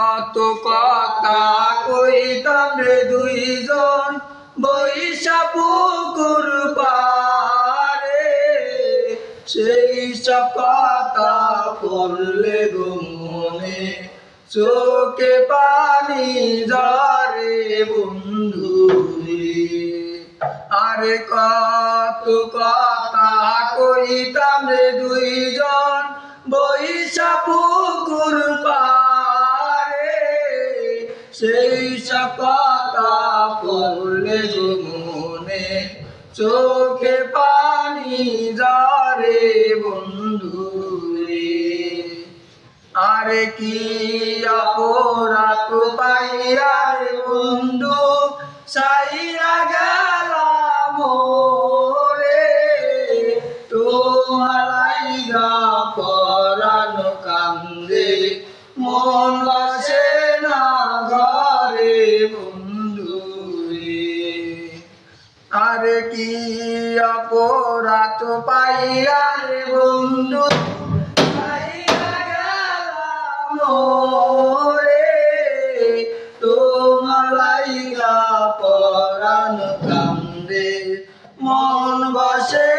কত কথা কইতাম রে দুইজন বৈশা পুকুর পারে, সেই সব কথা পড়লে গো মনে চোখে পানি ঝরে বন্ধু রে। আরে কত কথা কইতাম রে দুইজন বৈশা পুকুর পারে, সেই সব কথা পড়লে গো মনে চোখে পানি ঝরে বন্ধু রে। আরে কি অপরাধ পাইয়া রে বন্ধু সাইরা গেলাম রে, তোমার লাইগা পরাণ কান্দে মন বসে না ঘরে বন্ধু রে। আরে কি অপরাধ পাইয়া রে বন্ধু সাইরা গেলাম রে, তোমার লাইগা পরাণ কান্দে মন বসে